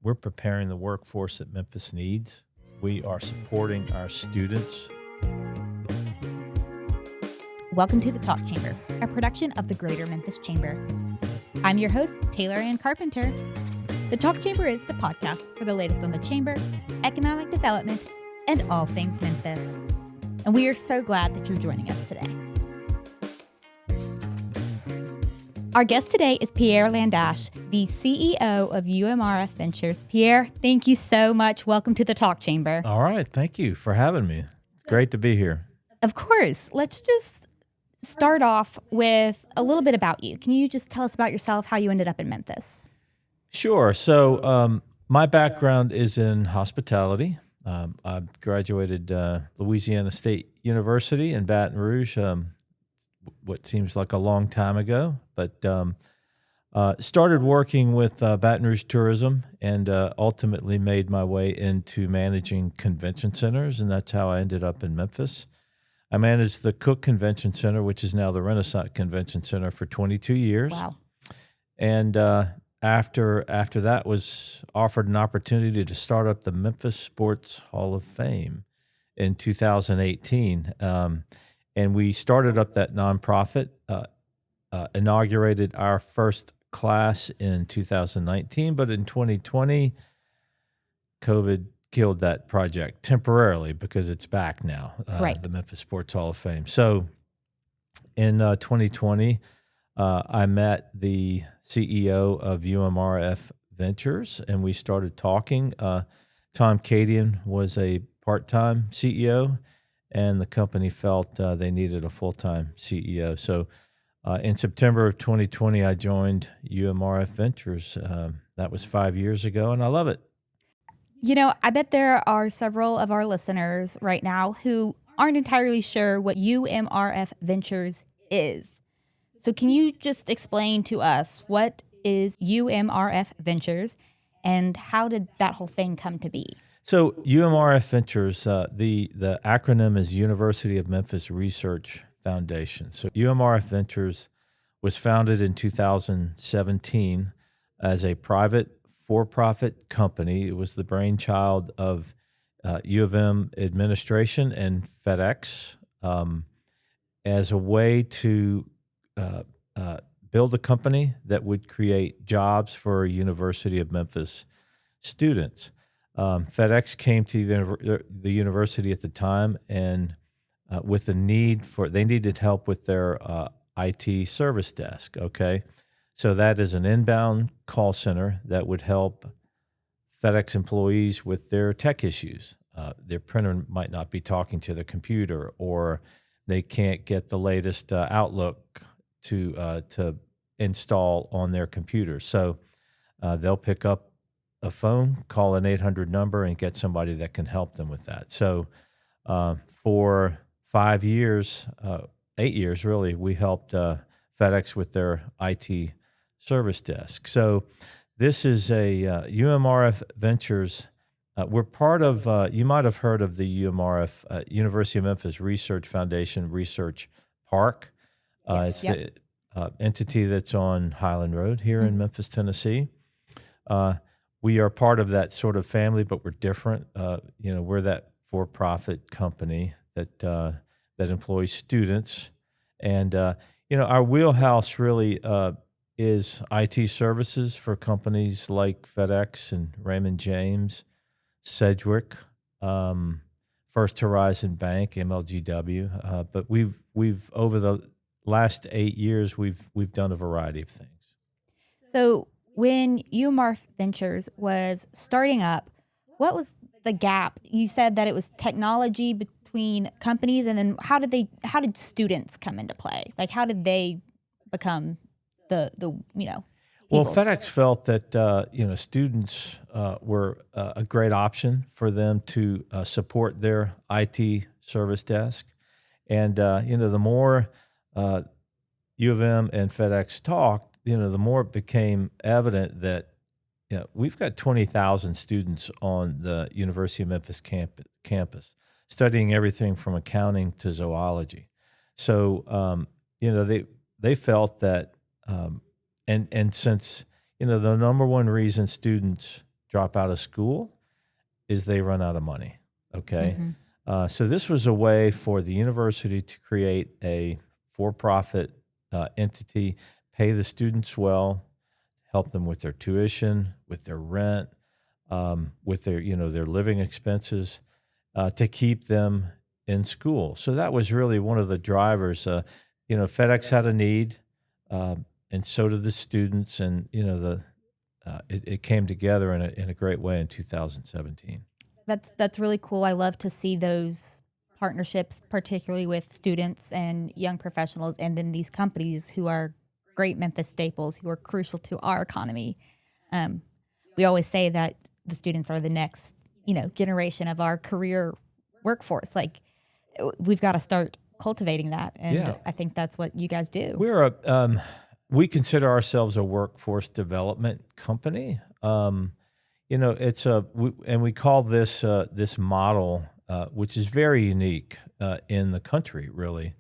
we're preparing the workforce that Memphis needs. We are supporting our students. Welcome to the Talk Chamber, a production of the Greater Memphis Chamber. I'm your host, Taylor Ann Carpenter. The Talk Chamber is the podcast for the latest on the Chamber, economic development, and all things Memphis. And we are so glad that you're joining us today. Our guest today is Pierre Landaiche, the CEO of UMRF Ventures. Pierre, thank you so much. Welcome to the Talk Chamber. All right. Thank you for having me. It's great to be here. Of course. Let's just start off with a little bit about you. Can you just tell us about yourself, how you ended up in Memphis? Sure. So my background is in hospitality. I graduated Louisiana State University in Baton Rouge, what seems like a long time ago, but started working with Baton Rouge Tourism and ultimately made my way into managing convention centers, and that's how I ended up in Memphis. I managed the Cook Convention Center, which is now the Renaissance Convention Center, for 22 years. Wow. And after that was offered an opportunity to start up the Memphis Sports Hall of Fame in 2018. And we started up that nonprofit, inaugurated our first class in 2019, but in 2020, COVID killed that project temporarily because it's back now, Right. the Memphis Sports Hall of Fame. So in 2020, I met the CEO of UMRF Ventures, and we started talking. Tom Cadian was a part-time CEO, and the company felt they needed a full-time CEO. So in September of 2020, I joined UMRF Ventures. That was 5 years ago, and I love it. You know, I bet there are several of our listeners right now who aren't entirely sure what UMRF Ventures is. So can you just explain to us what is UMRF Ventures and how did that whole thing come to be? So UMRF Ventures, the acronym is University of Memphis Research Foundation. So UMRF Ventures was founded in 2017 as a private for-profit company. It was the brainchild of U of M administration and FedEx as a way to build a company that would create jobs for University of Memphis students. FedEx came to the university at the time and with the need they needed help with their IT service desk, okay? So that is an inbound call center that would help FedEx employees with their tech issues. Their printer might not be talking to the computer, or they can't get the latest Outlook to install on their computer. So they'll pick up a phone, call an 800 number, and get somebody that can help them with that. So for 5 years, 8 years really, we helped FedEx with their IT service desk. So this is a UMRF Ventures. We're part of, you might have heard of the UMRF, University of Memphis Research Foundation Research Park. Yes, It's the entity that's on Highland Road here in Memphis, Tennessee. We are part of that sort of family, but we're different. We're that for-profit company that employs students. And, our wheelhouse really is IT services for companies like FedEx and Raymond James, Sedgwick, First Horizon Bank, MLGW. But we've over the last 8 years, we've done a variety of things. So when UMRF Ventures was starting up, what was the gap? You said that it was technology between companies, and then how did students come into play? Like, how did they become the people? Well, FedEx felt that students were a great option for them to support their IT service desk, and the more U of M and FedEx talked, the more it became evident that we've got 20,000 students on the University of Memphis campus studying everything from accounting to zoology. So they felt that, and since the number one reason students drop out of school is they run out of money. Okay. Hmm. So this was a way for the university to create a for-profit entity, pay the students well, help them with their tuition, with their rent, with their their living expenses, to keep them in school. So that was really one of the drivers. FedEx had a need, and so did the students, and it came together in a great way in 2017. That's really cool. I love to see those partnerships, particularly with students and young professionals, and then these companies who are great Memphis staples, who are crucial to our economy. Um, we always say that the students are the next, generation of our career workforce. Like, we've got to start cultivating that, and Yeah. I think that's what you guys do. We consider ourselves a workforce development company. And we call this model, which is very unique in the country, really,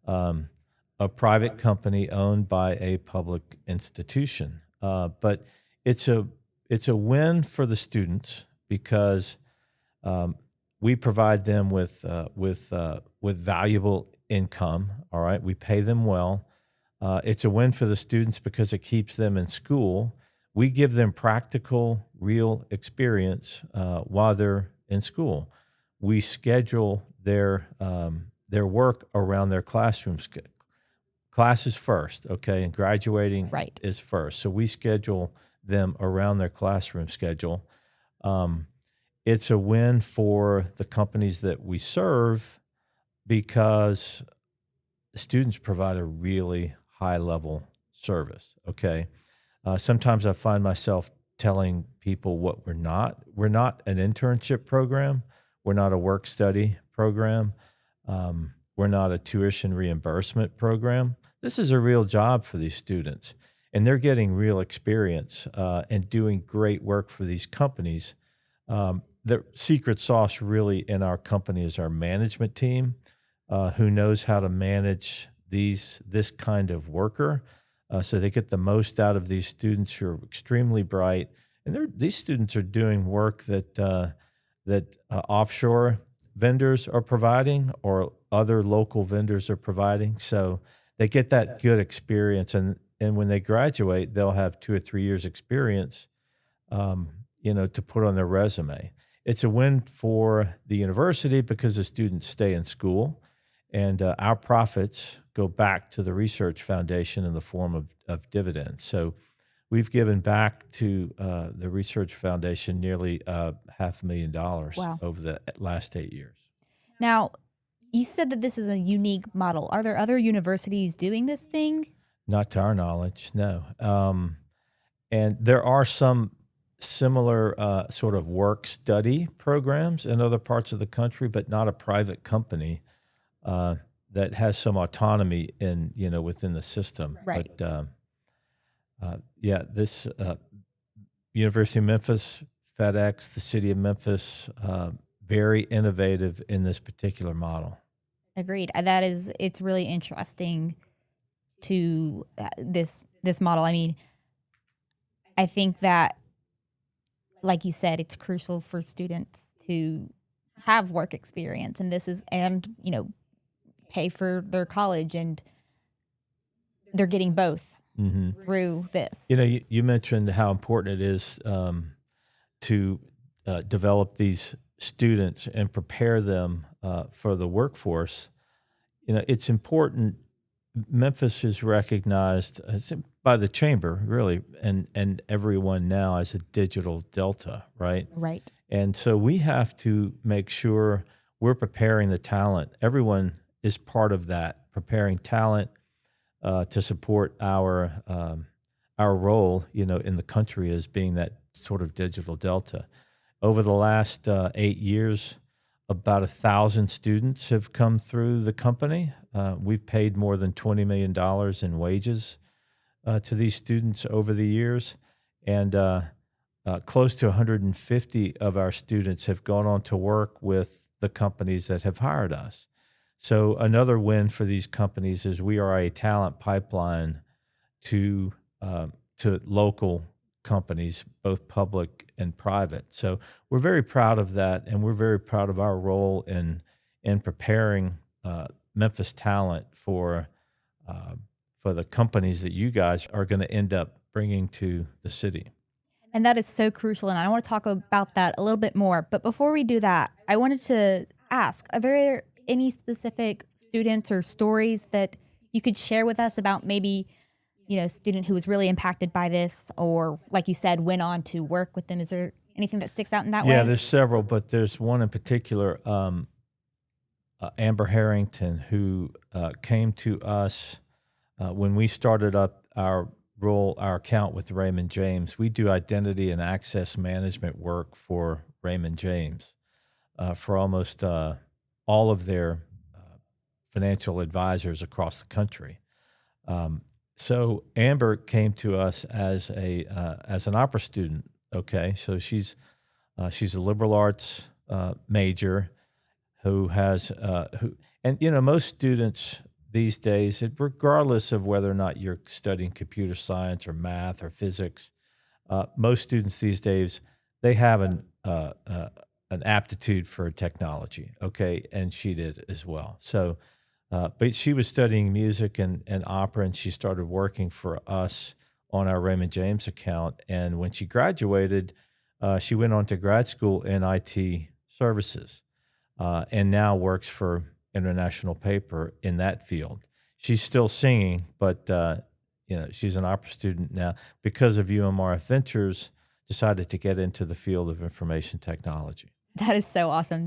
a private company owned by a public institution. But it's a win for the students because we provide them with valuable income. All right, we pay them well. It's a win for the students because it keeps them in school. We give them practical, real experience while they're in school. We schedule their work around their classroom. Class is first, okay, and graduating Right. is first. So we schedule them around their classroom schedule. It's a win for the companies that we serve because the students provide a really high level service, okay? Sometimes I find myself telling people what we're not. We're not an internship program. We're not a work study program. We're not a tuition reimbursement program. This is a real job for these students, and they're getting real experience and doing great work for these companies. The secret sauce really in our company is our management team, who knows how to manage this kind of worker. So they get the most out of these students who are extremely bright, and these students are doing work that offshore vendors are providing or other local vendors are providing. So they get that good experience, and when they graduate, they'll have 2 or 3 years experience, to put on their resume. It's a win for the university because the students stay in school. And our profits go back to the research foundation in the form of dividends. So we've given back to the research foundation nearly $500,000 Wow. over the last 8 years. Now, you said that this is a unique model. Are there other universities doing this thing? Not to our knowledge, no. And there are some similar sort of work study programs in other parts of the country, but not a private company that has some autonomy within the system. Right. But this University of Memphis, FedEx, the city of Memphis, very innovative in this particular model. Agreed. It's really interesting to this model. I mean, I think that, like you said, it's crucial for students to have work experience, and pay for their college, and they're getting both through this. You mentioned how important it is to develop these students and prepare them for the workforce. It's important. Memphis is recognized by the chamber, really, and everyone now as a digital delta, right? Right. And so we have to make sure we're preparing the talent. Everyone is part of that, preparing talent to support our role, in the country as being that sort of digital delta. Over the last 8 years, about 1,000 students have come through the company. We've paid more than $20 million in wages to these students over the years, and close to 150 of our students have gone on to work with the companies that have hired us. So another win for these companies is we are a talent pipeline to local companies, both public and private. So we're very proud of that, and we're very proud of our role in preparing Memphis talent uh, for the companies that you guys are going to end up bringing to the city. And that is so crucial. And I want to talk about that a little bit more. But before we do that, I wanted to ask, are there any specific students or stories that you could share with us about maybe, a student who was really impacted by this, or like you said, went on to work with them? Is there anything that sticks out in that way? Yeah, there's several, but there's one in particular, Amber Harrington, who came to us when we started up our account with Raymond James. We do identity and access management work for Raymond James for almost all of their financial advisors across the country. So Amber came to us as an opera student. Okay, so she's a liberal arts major who has most students these days, regardless of whether or not you're studying computer science or math or physics, most students these days, they have an aptitude for technology. Okay, and she did as well. So. But she was studying music and opera, and she started working for us on our Raymond James account. And when she graduated, she went on to grad school in IT services and now works for International Paper in that field. She's still singing, but she's an opera student now because of UMRF Ventures, decided to get into the field of information technology. That is so awesome.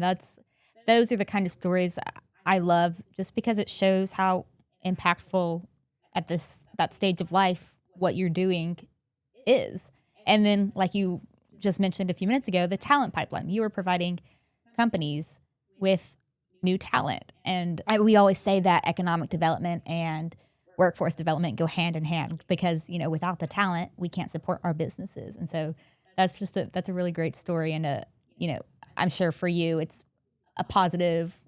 Those are the kind of stories I love, just because it shows how impactful at that stage of life what you're doing is. And then, like you just mentioned a few minutes ago, the talent pipeline. You are providing companies with new talent. And we always say that economic development and workforce development go hand in hand because, without the talent, we can't support our businesses. And so that's a really great story. And, I'm sure for you, it's a positive,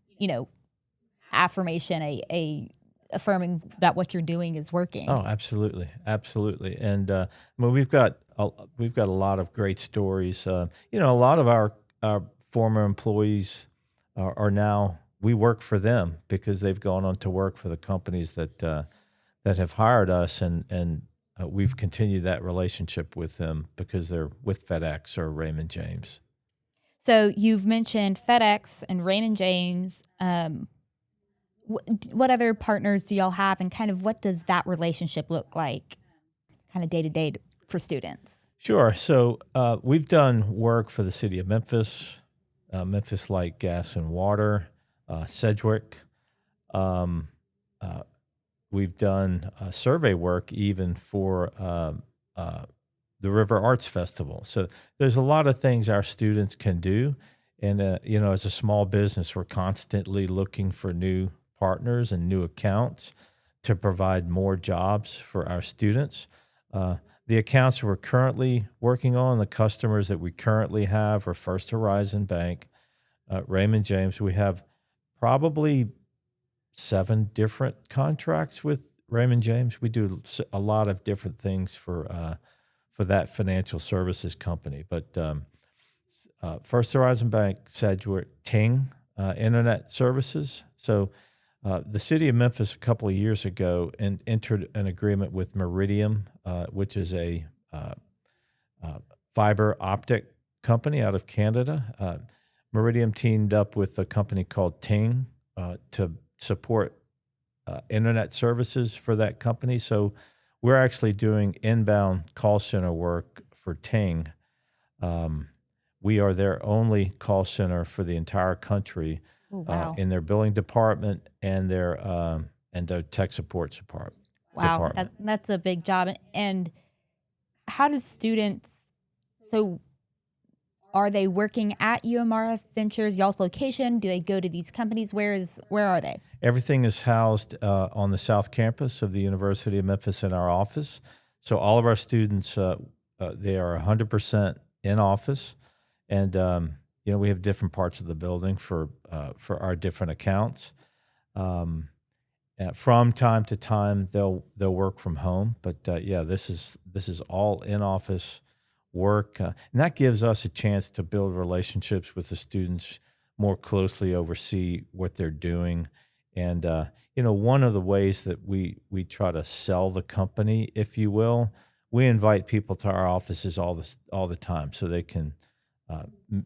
affirmation, a affirming that what you're doing is working. Oh, absolutely, absolutely. And we've got a lot of great stories. A lot of our former employees are now, we work for them because they've gone on to work for the companies that have hired us, and we've continued that relationship with them because they're with FedEx or Raymond James. So you've mentioned FedEx and Raymond James. What other partners do y'all have, and kind of what does that relationship look like kind of day to day for students? Sure. So we've done work for the city of Memphis, Memphis Light, Gas and Water, Sedgwick. We've done survey work even for the River Arts Festival. So there's a lot of things our students can do. And, as a small business, we're constantly looking for new partners and new accounts to provide more jobs for our students. The accounts we're currently working on, the customers that we currently have are First Horizon Bank, Raymond James. We have probably 7 different contracts with Raymond James. We do a lot of different things for that financial services company. But First Horizon Bank, Sedgwick, Ting, Internet Services. So the city of Memphis a couple of years ago entered an agreement with Meridian, which is a fiber optic company out of Canada. Meridian teamed up with a company called Ting to support internet services for that company. So we're actually doing inbound call center work for Ting. We are their only call center for the entire country. Oh, wow. In their billing department and their tech support department. Wow, that's a big job. And how do students? So, are they working at UMRF Ventures, y'all's location? Do they go to these companies? Where are they? Everything is housed on the South Campus of the University of Memphis in our office. So all of our students, they are 100% in office, and we have different parts of the building for our different accounts. From time to time, they'll work from home, but this is all in office work, and that gives us a chance to build relationships with the students, more closely oversee what they're doing. And one of the ways that we try to sell the company, if you will, we invite people to our offices all the time so they can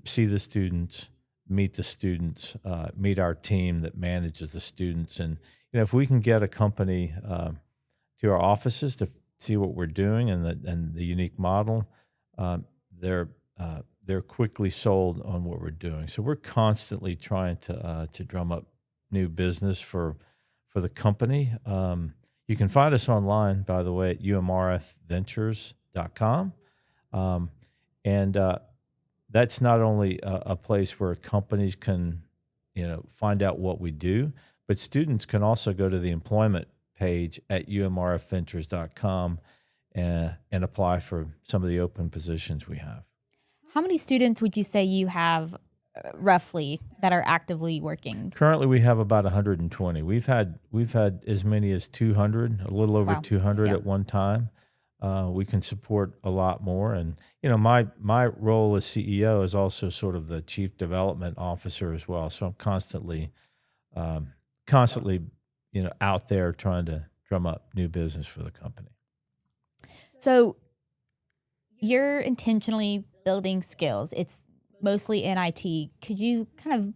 see the students, meet the students, meet our team that manages the students. And if we can get a company to our offices to see what we're doing and the unique model, um, they're they're quickly sold on what we're doing. So we're constantly trying to drum up new business for the company. You can find us online, by the way, at umrfventures.com. Um, and that's not only a place where companies can, find out what we do, but students can also go to the employment page at umrfventures.com and apply for some of the open positions we have. How many students would you say you have roughly that are actively working? Currently, we have about 120. We've had as many as 200, a little over Wow. 200 Yeah. at one time. We can support a lot more, and my role as CEO is also sort of the chief development officer as well. So I'm um, constantly, out there trying to drum up new business for the company. So you're intentionally building skills. It's mostly in IT. Could you kind of,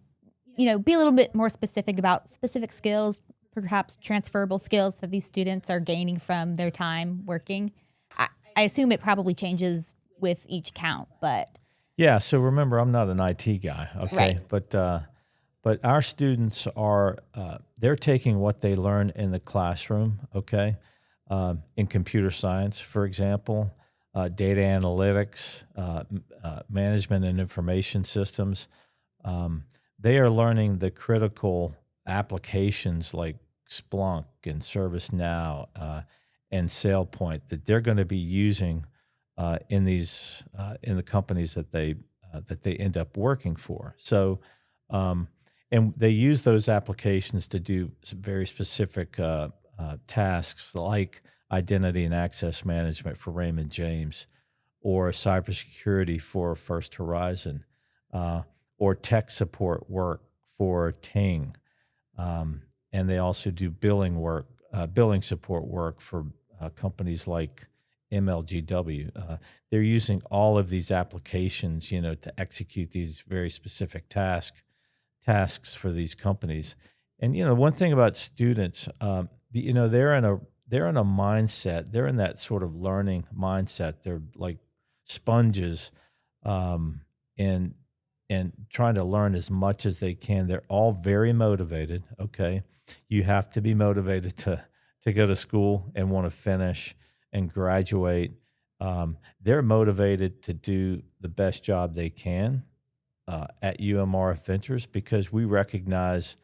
be a little bit more specific about specific skills, perhaps transferable skills that these students are gaining from their time working? I assume it probably changes with each count, but Yeah. So remember, I'm not an IT guy, right. okay, but our students are they're taking what they learn in the classroom, okay, in computer science, for example, data analytics, management and information systems. Um, they are learning the critical applications like Splunk and ServiceNow and SailPoint that they're going to be using in the companies that they end up working for. So, um, and they use those applications to do some very specific tasks like identity and access management for Raymond James, or cybersecurity for First Horizon, uh, or tech support work for Ting. Um, and they also do billing support work for companies like MLGW. They're using all of these applications, to execute these very specific tasks for these companies. And one thing about students, they're in a mindset. They're in that sort of learning mindset. They're like sponges, um, and trying to learn as much as they can. They're all very motivated. Okay, you have to be motivated to go to school and want to finish and graduate. They're motivated to do the best job they can at UMRF Ventures because we recognize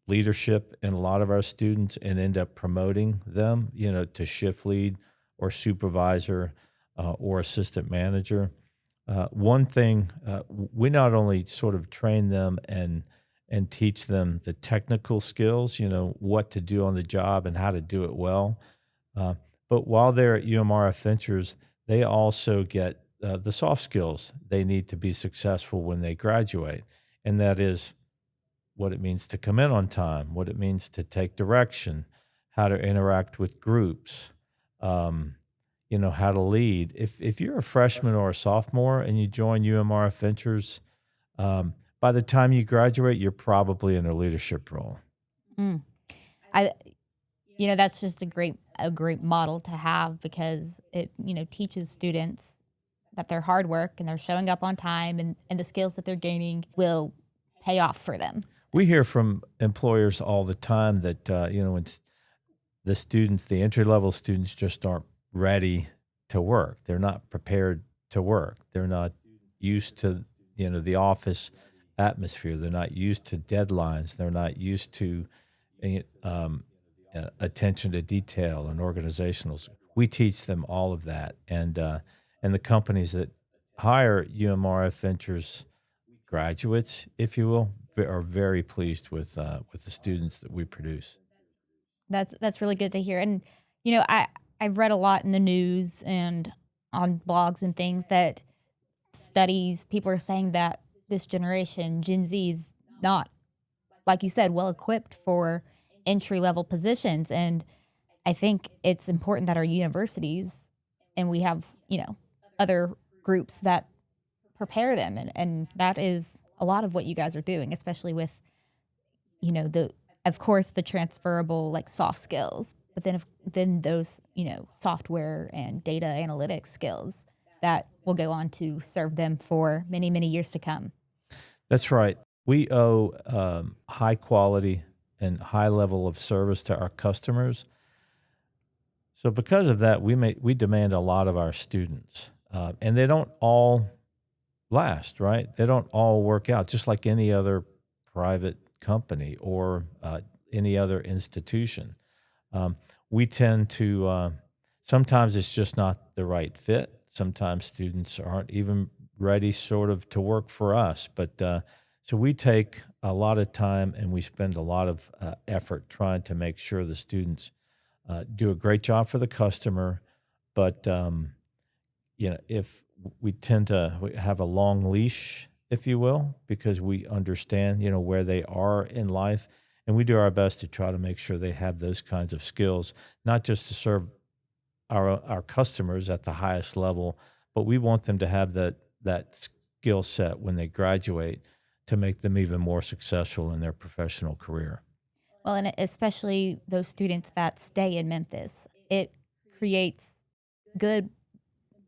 leadership in a lot of our students and end up promoting them, to shift lead or supervisor or assistant manager. One thing we not only sort of train them and teach them the technical skills, what to do on the job and how to do it well. Uh, but while they're at UMRF Ventures, they also get the soft skills they need to be successful when they graduate, and that is what it means to come in on time, what it means to take direction, how to interact with groups, um, how to lead. If you're a freshman or a sophomore and you join UMRF Ventures, by the time you graduate, you're probably in a leadership role. Mm. I that's just a great model to have because it teaches students that their hard work and they're showing up on time and the skills that they're gaining will pay off for them. We hear from employers all the time that when the entry level students just aren't ready to work. They're not prepared to work. They're not used to the office atmosphere. They're not used to deadlines. They're not used to um, attention to detail and organizational. We teach them all of that, and the companies that hire UMRF Ventures graduates, if you will, are very pleased with the students that we produce. That's really good to hear. And I've read a lot in the news and on blogs and things that studies, people are saying that this generation, Gen Z, is not, like you said, well equipped for entry level positions. And I think it's important that our universities and we have, other groups that prepare them. And that is a lot of what you guys are doing, especially with, of course, the transferable like soft skills, but then those, software and data analytics skills that will go on to serve them for many, many years to come. That's right. We owe high quality and high level of service to our customers. So because of that, we demand a lot of our students, and they don't all last, right? They don't all work out, just like any other private company or any other institution. We tend to sometimes it's just not the right fit. Sometimes students aren't even ready, sort of, to work for us. But so we take a lot of time and we spend a lot of effort trying to make sure the students do a great job for the customer. But if we tend to have a long leash, if you will, because we understand, where they are in life, and we do our best to try to make sure they have those kinds of skills, not just to serve our customers at the highest level, but we want them to have that skill set when they graduate to make them even more successful in their professional career. Well, and especially those students that stay in Memphis, it creates good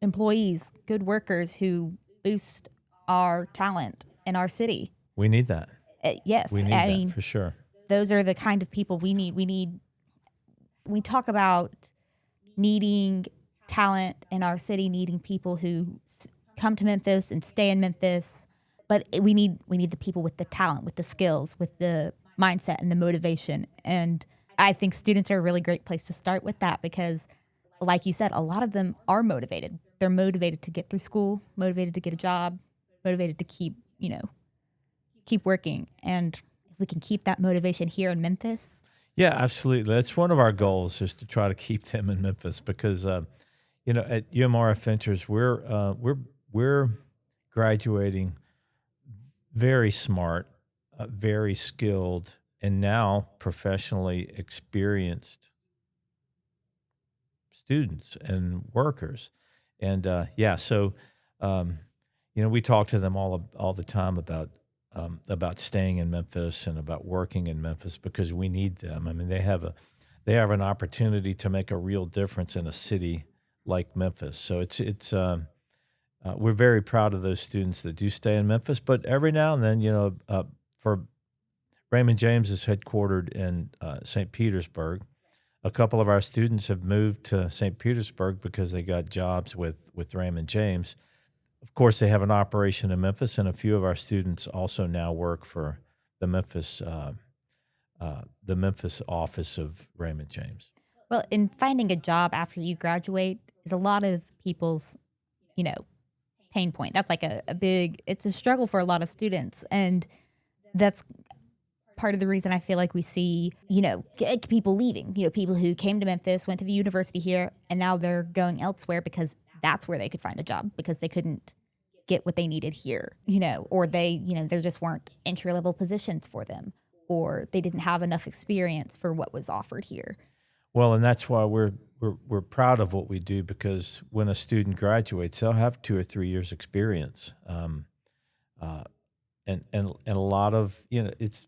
employees, good workers who boost our talent in our city. We need that. Yes, We need I that mean, for sure. those are the kind of people we need. We talk about needing talent in our city, needing people who come to Memphis and stay in Memphis, but we need the people with the talent, with the skills, with the mindset and the motivation. And I think students are a really great place to start with that because, like you said, a lot of them are motivated. They're motivated to get through school, motivated to get a job, motivated to keep working. And if we can keep that motivation here in Memphis. Yeah, absolutely. That's one of our goals, is to try to keep them in Memphis because, at UMRF Ventures, we're graduating very smart, very skilled, and now professionally experienced students and workers. And so we talk to them all the time about staying in Memphis and about working in Memphis because we need them. I mean, they have an opportunity to make a real difference in a city like Memphis. So we're very proud of those students that do stay in Memphis. But every now and then, for Raymond James is headquartered in St. Petersburg. A couple of our students have moved to St. Petersburg because they got jobs with Raymond James. Of course, they have an operation in Memphis, and a few of our students also now work for the Memphis office of Raymond James. Well, in finding a job after you graduate is a lot of people's, pain point. That's like it's a struggle for a lot of students. And that's part of the reason I feel like we see, people leaving, people who came to Memphis, went to the university here, and now they're going elsewhere because that's where they could find a job because they couldn't get what they needed here, or there just weren't entry level positions for them, or they didn't have enough experience for what was offered here. Well, and that's why we're proud of what we do, because when a student graduates, they'll have 2 or 3 years experience, and a lot of it's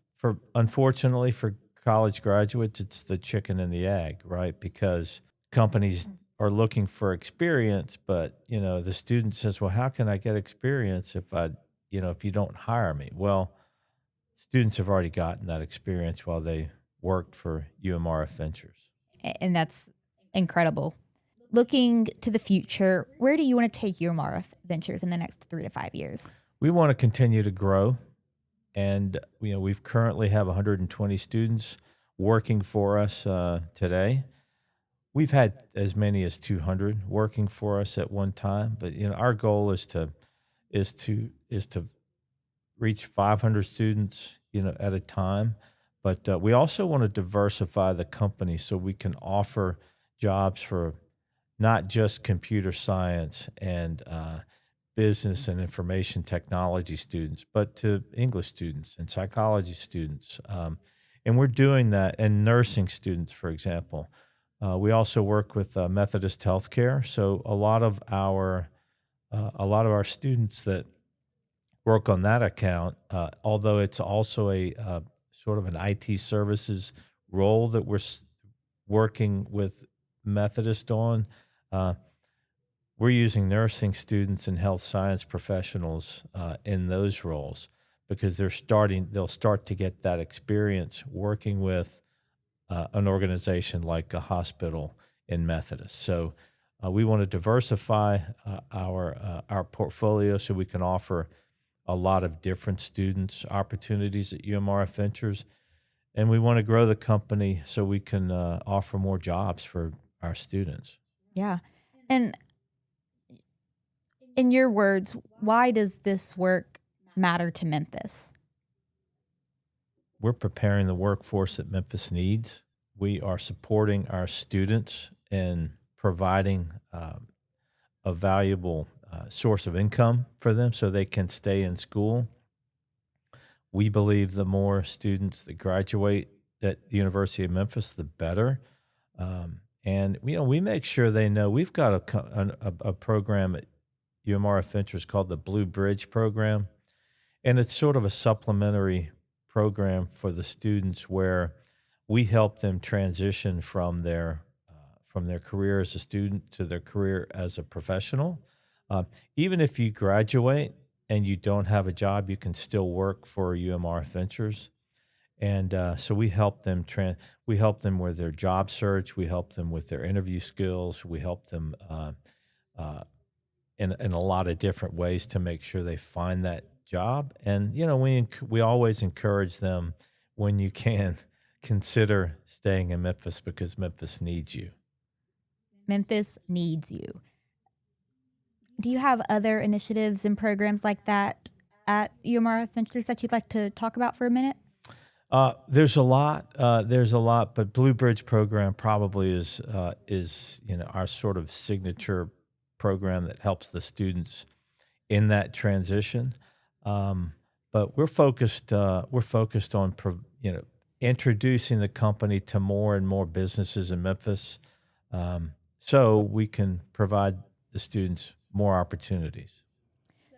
unfortunately for college graduates, it's the chicken and the egg, right? Because companies are looking for experience, but the student says, well, how can I get experience if you don't hire me? Well, students have already gotten that experience while they worked for UMRF Ventures. And that's incredible. Looking to the future, where do you want to take UMRF Ventures in the next 3 to 5 years? We want to continue to grow, and we've currently have 120 students working for us today. We've had as many as 200 working for us at one time, but our goal is to reach 500 students at a time. But we also want to diversify the company so we can offer jobs for not just computer science and business and information technology students, but to English students and psychology students. And we're doing that, and nursing students, for example. We also work with Methodist Healthcare. So a lot of our students that work on that account, although it's also a sort of an IT services role that we're working with Methodist on. We're using nursing students and health science professionals in those roles because they'll start to get that experience working with an organization like a hospital in Methodist. So we want to diversify our portfolio so we can offer a lot of different students opportunities at UMRF Ventures, and we want to grow the company so we can offer more jobs for our students. Yeah. And in your words, why does this work matter to Memphis? We're preparing the workforce that Memphis needs. We are supporting our students and providing a valuable source of income for them so they can stay in school. We believe the more students that graduate at the University of Memphis, the better. And we make sure they know we've got a program at UMRF Ventures called the Blue Bridge Program, and it's sort of a supplementary program for the students where we help them transition from their career as a student to their career as a professional. Even if you graduate and you don't have a job, you can still work for UMRF Ventures. And so we help them with their job search. We help them with their interview skills. We help them in a lot of different ways to make sure they find that job. And we always encourage them, when you can, consider staying in Memphis because Memphis needs you. Memphis needs you. Do you have other initiatives and programs like that at UMRF Ventures that you'd like to talk about for a minute? There's a lot. But Blue Bridge program probably is our sort of signature program that helps the students in that transition. But we're focused on introducing the company to more and more businesses in Memphis, so we can provide the students more opportunities.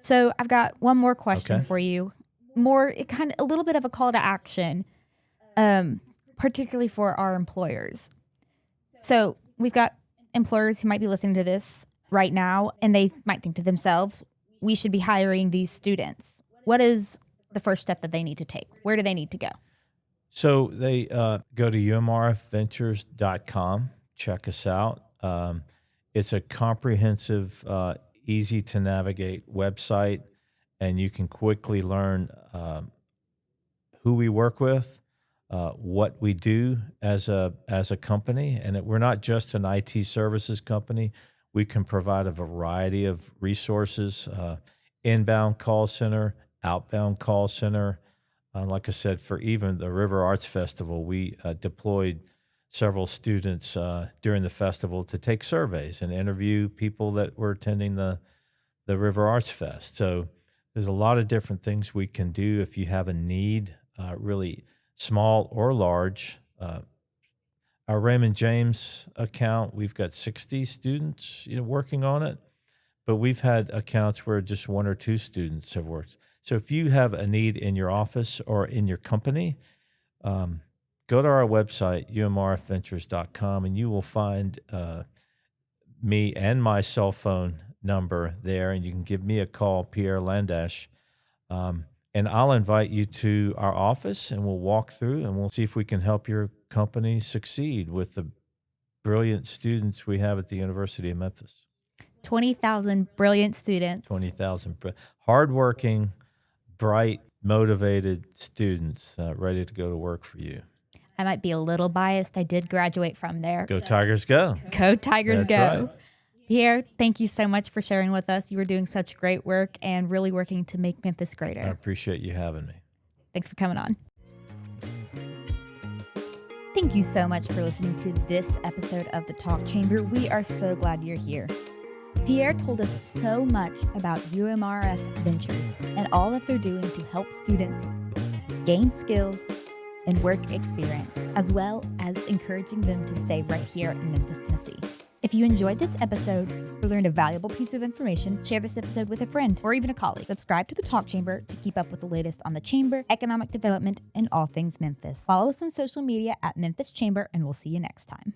So I've got one more question Okay. for you. A little bit of a call to action, particularly for our employers. So we've got employers who might be listening to this right now, and they might think to themselves, we should be hiring these students. What is the first step that they need to take? Where do they need to go? So they go to umrfventures.com, check us out. It's a comprehensive, easy to navigate website, and you can quickly learn who we work with, what we do as a company, and we're not just an IT services company. We can provide a variety of resources: inbound call center, outbound call center. Like I said, for even the River Arts Festival, we deployed several students during the festival to take surveys and interview people that were attending the River Arts Fest. So there's a lot of different things we can do if you have a need, really small or large. Our Raymond James account, we've got 60 students working on it, but we've had accounts where just one or two students have worked. So if you have a need in your office or in your company, go to our website, umrfventures.com, and you will find me and my cell phone number there, and you can give me a call, Pierre Landaiche, and I'll invite you to our office, and we'll walk through, and we'll see if we can help your company succeed with the brilliant students we have at the University of Memphis. 20,000 brilliant students. 20,000 hardworking, bright, motivated students ready to go to work for you. I might be a little biased. I did graduate from there. Go Tigers, go. Go Tigers, That's go. right. Pierre, thank you so much for sharing with us. You were doing such great work and really working to make Memphis greater. I appreciate you having me. Thanks for coming on. Thank you so much for listening to this episode of the Talk Chamber. We are so glad you're here. Pierre told us so much about UMRF Ventures and all that they're doing to help students gain skills and work experience, as well as encouraging them to stay right here in Memphis, Tennessee. If you enjoyed this episode or learned a valuable piece of information, share this episode with a friend or even a colleague. Subscribe to the Talk Chamber to keep up with the latest on the Chamber, economic development, and all things Memphis. Follow us on social media at Memphis Chamber, and we'll see you next time.